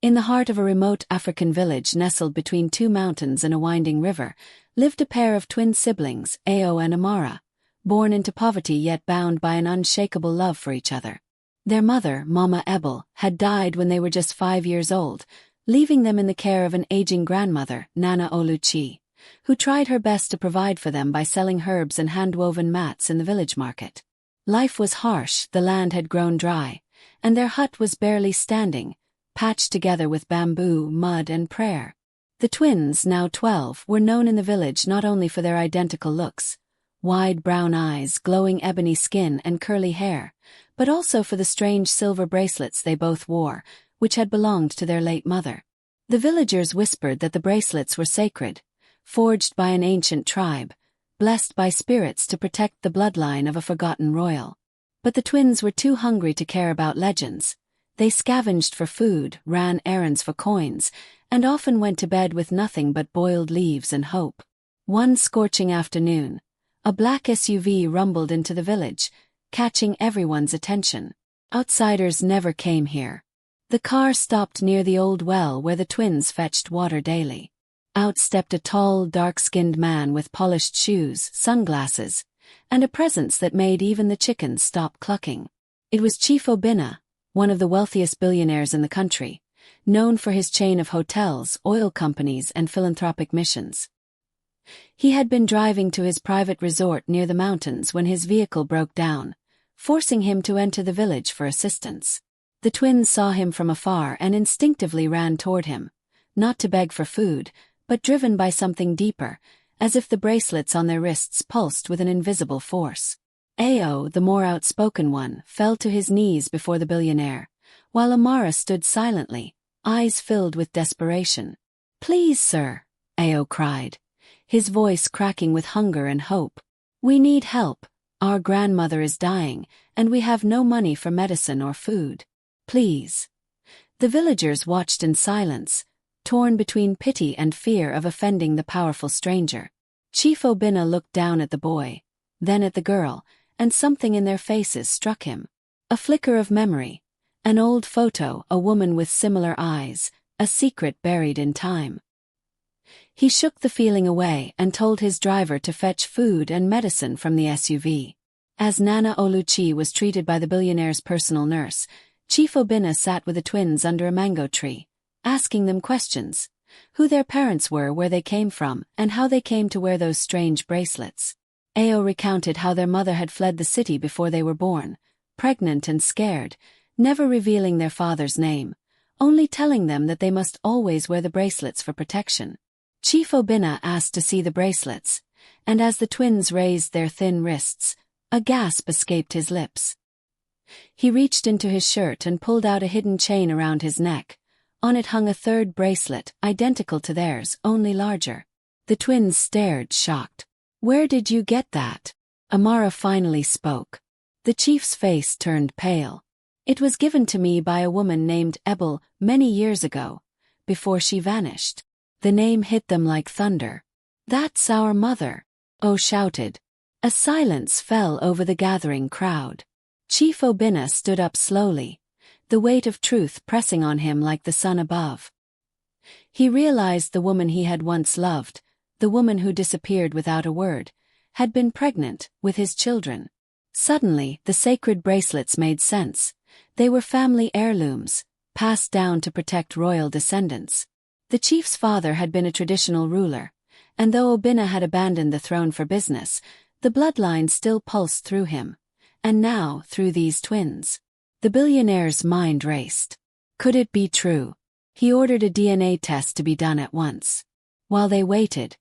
In the heart of a remote African village nestled between two mountains and a winding river, lived a pair of twin siblings, Ao and Amara, born into poverty yet bound by an unshakable love for each other. Their mother, Mama Ebel, had died when they were just 5 years old, leaving them in the care of an aging grandmother, Nana Oluchi, who tried her best to provide for them by selling herbs and hand-woven mats in the village market. Life was harsh, the land had grown dry, and their hut was barely standing, patched together with bamboo, mud and prayer. The twins, now 12, were known in the village not only for their identical looks, wide brown eyes, glowing ebony skin and curly hair, but also for the strange silver bracelets they both wore, which had belonged to their late mother. The villagers whispered that the bracelets were sacred, forged by an ancient tribe, blessed by spirits to protect the bloodline of a forgotten royal. But the twins were too hungry to care about legends. They scavenged for food, ran errands for coins, and often went to bed with nothing but boiled leaves and hope. One scorching afternoon, a black SUV rumbled into the village, catching everyone's attention. Outsiders never came here. The car stopped near the old well where the twins fetched water daily. Out stepped a tall, dark-skinned man with polished shoes, sunglasses, and a presence that made even the chickens stop clucking. It was Chief Obinna, one of the wealthiest billionaires in the country, known for his chain of hotels, oil companies, and philanthropic missions. He had been driving to his private resort near the mountains when his vehicle broke down, forcing him to enter the village for assistance. The twins saw him from afar and instinctively ran toward him, not to beg for food, but driven by something deeper, as if the bracelets on their wrists pulsed with an invisible force. Ao, the more outspoken one, fell to his knees before the billionaire, while Amara stood silently, eyes filled with desperation. "Please, sir," Ao cried, his voice cracking with hunger and hope. "We need help. Our grandmother is dying, and we have no money for medicine or food. Please." The villagers watched in silence, torn between pity and fear of offending the powerful stranger. Chief Obinna looked down at the boy, then at the girl, and something in their faces struck him. A flicker of memory, an old photo, a woman with similar eyes, a secret buried in time. He shook the feeling away and told his driver to fetch food and medicine from the SUV. As Nana Oluchi was treated by the billionaire's personal nurse, Chief Obinna sat with the twins under a mango tree, asking them questions: who their parents were, where they came from, and how they came to wear those strange bracelets. Ao recounted how their mother had fled the city before they were born, pregnant and scared, never revealing their father's name, only telling them that they must always wear the bracelets for protection. Chief Obinna asked to see the bracelets, and as the twins raised their thin wrists, a gasp escaped his lips. He reached into his shirt and pulled out a hidden chain around his neck. On it hung a third bracelet, identical to theirs, only larger. The twins stared, shocked. "Where did you get that?" Amara finally spoke. The chief's face turned pale. "It was given to me by a woman named Ebel many years ago, before she vanished." The name hit them like thunder. "That's our mother," O shouted. A silence fell over the gathering crowd. Chief Obinna stood up slowly, the weight of truth pressing on him like the sun above. He realized the woman he had once loved, the woman who disappeared without a word, had been pregnant with his children. Suddenly, the sacred bracelets made sense. They were family heirlooms, passed down to protect royal descendants. The chief's father had been a traditional ruler, and though Obinna had abandoned the throne for business, the bloodline still pulsed through him, and now through these twins. The billionaire's mind raced. Could it be true? He ordered a DNA test to be done at once. While they waited,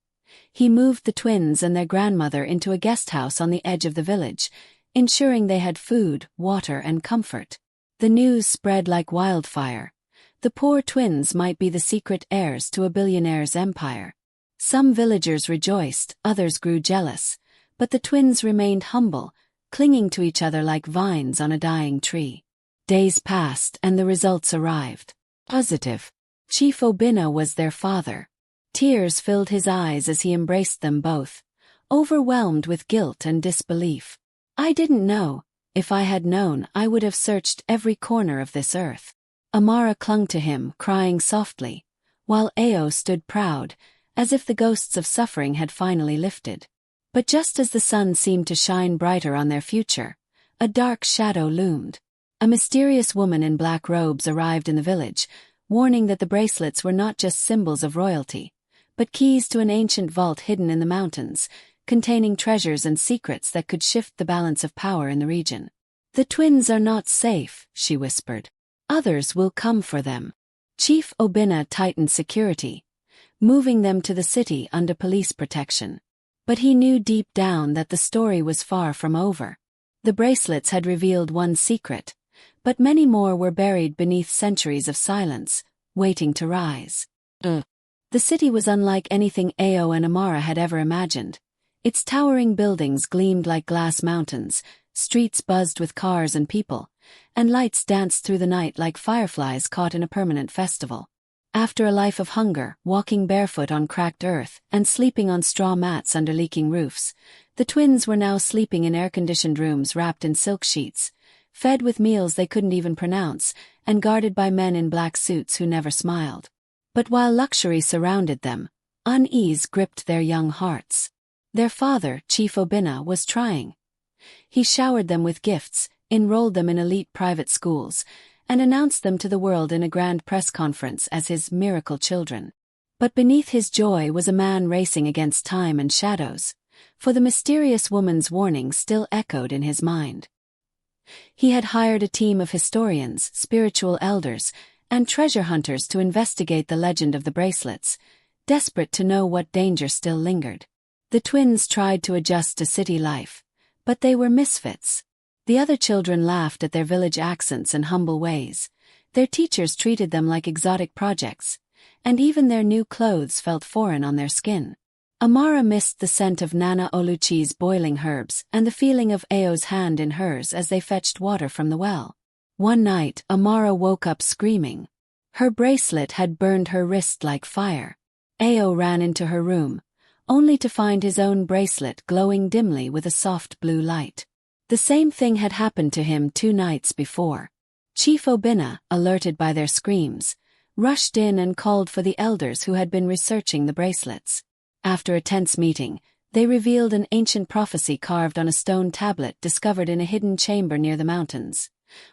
he moved the twins and their grandmother into a guest house on the edge of the village, ensuring they had food, water, and comfort. The news spread like wildfire. The poor twins might be the secret heirs to a billionaire's empire. Some villagers rejoiced, others grew jealous, but the twins remained humble, clinging to each other like vines on a dying tree. Days passed and the results arrived. Positive. Chief Obinna was their father. Tears filled his eyes as he embraced them both, overwhelmed with guilt and disbelief. "I didn't know. If I had known, I would have searched every corner of this earth." Amara clung to him, crying softly, while Ao stood proud, as if the ghosts of suffering had finally lifted. But just as the sun seemed to shine brighter on their future, a dark shadow loomed. A mysterious woman in black robes arrived in the village, warning that the bracelets were not just symbols of royalty, but keys to an ancient vault hidden in the mountains, containing treasures and secrets that could shift the balance of power in the region. "The twins are not safe," she whispered. "Others will come for them." Chief Obinna tightened security, moving them to the city under police protection. But he knew deep down that the story was far from over. The bracelets had revealed one secret, but many more were buried beneath centuries of silence, waiting to rise. The city was unlike anything Ao and Amara had ever imagined. Its towering buildings gleamed like glass mountains, streets buzzed with cars and people, and lights danced through the night like fireflies caught in a permanent festival. After a life of hunger, walking barefoot on cracked earth, and sleeping on straw mats under leaking roofs, the twins were now sleeping in air-conditioned rooms wrapped in silk sheets, fed with meals they couldn't even pronounce, and guarded by men in black suits who never smiled. But while luxury surrounded them, unease gripped their young hearts. Their father, Chief Obinna, was trying. He showered them with gifts, enrolled them in elite private schools, and announced them to the world in a grand press conference as his miracle children. But beneath his joy was a man racing against time and shadows, for the mysterious woman's warning still echoed in his mind. He had hired a team of historians, spiritual elders, and treasure hunters to investigate the legend of the bracelets, desperate to know what danger still lingered. The twins tried to adjust to city life, but they were misfits. The other children laughed at their village accents and humble ways. Their teachers treated them like exotic projects, and even their new clothes felt foreign on their skin. Amara missed the scent of Nana Oluchi's boiling herbs and the feeling of Ao's hand in hers as they fetched water from the well. One night, Amara woke up screaming. Her bracelet had burned her wrist like fire. Ao ran into her room, only to find his own bracelet glowing dimly with a soft blue light. The same thing had happened to him 2 nights before. Chief Obinna, alerted by their screams, rushed in and called for the elders who had been researching the bracelets. After a tense meeting, they revealed an ancient prophecy carved on a stone tablet discovered in a hidden chamber near the mountains.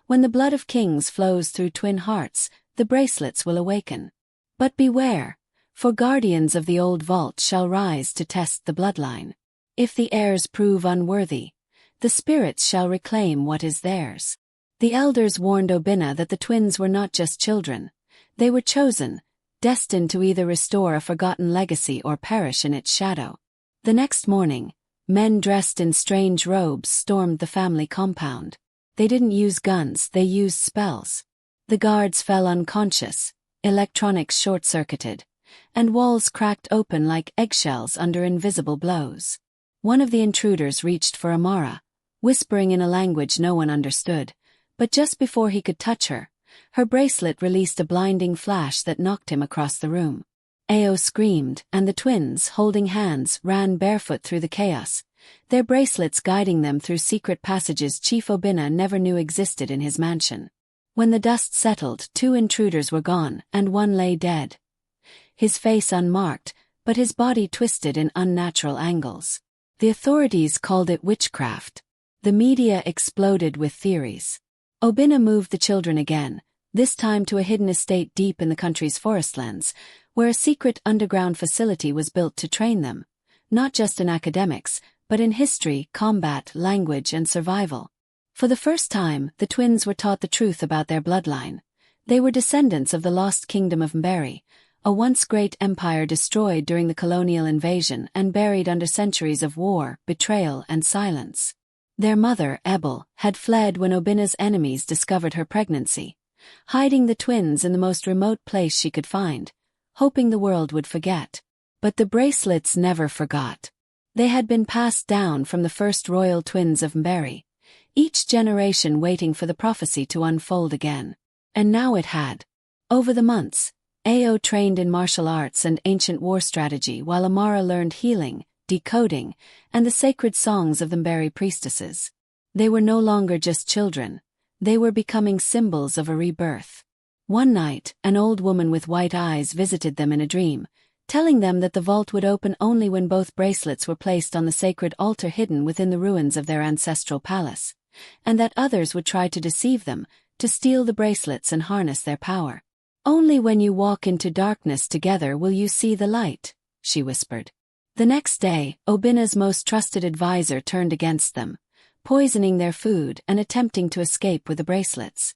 When the blood of kings flows through twin hearts, the bracelets will awaken. But beware, for guardians of the old vault shall rise to test the bloodline. If the heirs prove unworthy, the spirits shall reclaim what is theirs. The elders warned Obinna that the twins were not just children. They were chosen, destined to either restore a forgotten legacy or perish in its shadow. The next morning, men dressed in strange robes stormed the family compound. They didn't use guns, they used spells. The guards fell unconscious, electronics short-circuited, and walls cracked open like eggshells under invisible blows. One of the intruders reached for Amara, whispering in a language no one understood, but just before he could touch her, her bracelet released a blinding flash that knocked him across the room. Ao screamed, and the twins, holding hands, ran barefoot through the chaos, their bracelets guiding them through secret passages Chief Obinna never knew existed in his mansion. When the dust settled, 2 intruders were gone, and one lay dead. His face unmarked, but his body twisted in unnatural angles. The authorities called it witchcraft. The media exploded with theories. Obinna moved the children again, this time to a hidden estate deep in the country's forestlands, where a secret underground facility was built to train them, not just in academics, but in history, combat, language, and survival. For the first time, the twins were taught the truth about their bloodline. They were descendants of the lost kingdom of Mberi, a once great empire destroyed during the colonial invasion and buried under centuries of war, betrayal, and silence. Their mother, Ebel, had fled when Obinna's enemies discovered her pregnancy, hiding the twins in the most remote place she could find, hoping the world would forget. But the bracelets never forgot. They had been passed down from the first royal twins of Mberi, each generation waiting for the prophecy to unfold again. And now it had. Over the months, Ao trained in martial arts and ancient war strategy while Amara learned healing, decoding, and the sacred songs of the Mberi priestesses. They were no longer just children. They were becoming symbols of a rebirth. One night, an old woman with white eyes visited them in a dream, telling them that the vault would open only when both bracelets were placed on the sacred altar hidden within the ruins of their ancestral palace, and that others would try to deceive them, to steal the bracelets and harness their power. "Only when you walk into darkness together will you see the light," she whispered. The next day, Obina's most trusted advisor turned against them, poisoning their food and attempting to escape with the bracelets.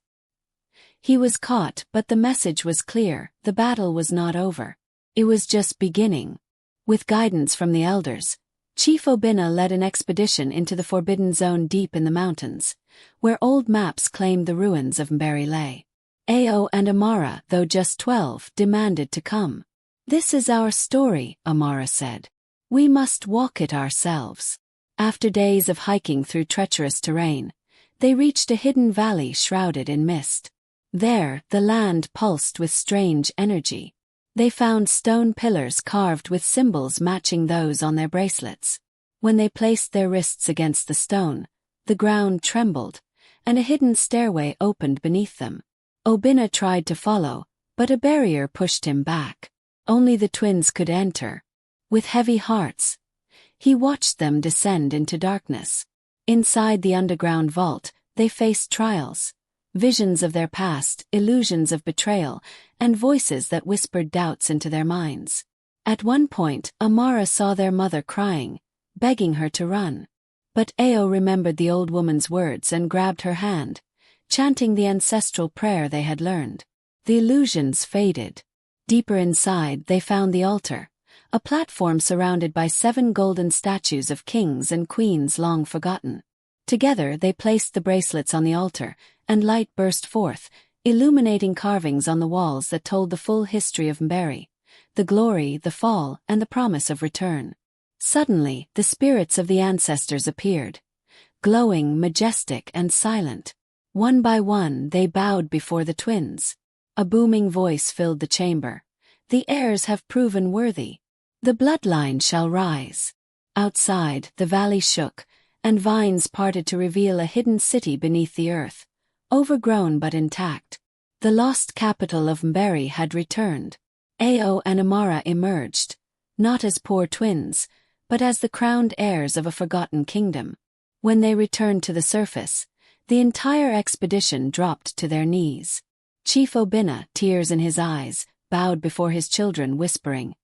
He was caught, but the message was clear: the battle was not over. It was just beginning. With guidance from the elders, Chief Obina led an expedition into the forbidden zone deep in the mountains, where old maps claimed the ruins of Mberi lay. Ao and Amara, though just 12, demanded to come. "This is our story," Amara said. "We must walk it ourselves." After days of hiking through treacherous terrain, they reached a hidden valley shrouded in mist. There, the land pulsed with strange energy. They found stone pillars carved with symbols matching those on their bracelets. When they placed their wrists against the stone, the ground trembled, and a hidden stairway opened beneath them. Obina tried to follow, but a barrier pushed him back. Only the twins could enter. With heavy hearts, he watched them descend into darkness. Inside the underground vault, they faced trials. Visions of their past, illusions of betrayal, and voices that whispered doubts into their minds. At one point, Amara saw their mother crying, begging her to run. But Ao remembered the old woman's words and grabbed her hand, chanting the ancestral prayer they had learned. The illusions faded. Deeper inside, they found the altar, a platform surrounded by 7 golden statues of kings and queens long forgotten. Together, they placed the bracelets on the altar, and light burst forth, illuminating carvings on the walls that told the full history of Mberi, the glory, the fall, and the promise of return. Suddenly, the spirits of the ancestors appeared, glowing, majestic, and silent. One by one, they bowed before the twins. A booming voice filled the chamber. "The heirs have proven worthy. The bloodline shall rise." Outside, the valley shook, and vines parted to reveal a hidden city beneath the earth, overgrown but intact. The lost capital of Mberi had returned. Ao and Amara emerged, not as poor twins, but as the crowned heirs of a forgotten kingdom. When they returned to the surface, the entire expedition dropped to their knees. Chief Obina, tears in his eyes, bowed before his children, whispering,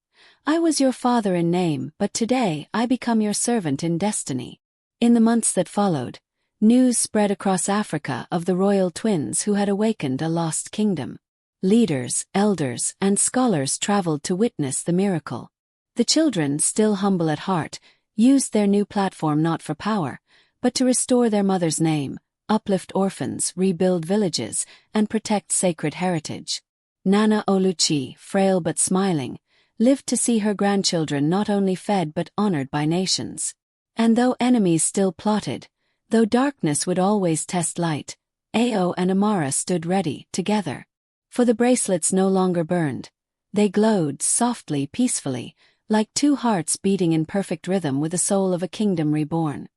"I was your father in name, but today I become your servant in destiny." In the months that followed, news spread across Africa of the royal twins who had awakened a lost kingdom. Leaders, elders, and scholars traveled to witness the miracle. The children, still humble at heart, used their new platform not for power, but to restore their mother's name, uplift orphans, rebuild villages, and protect sacred heritage. Nana Oluchi, frail but smiling, lived to see her grandchildren not only fed but honored by nations. And though enemies still plotted, though darkness would always test light, Ao and Amara stood ready, together. For the bracelets no longer burned. They glowed, softly, peacefully, like 2 hearts beating in perfect rhythm with the soul of a kingdom reborn.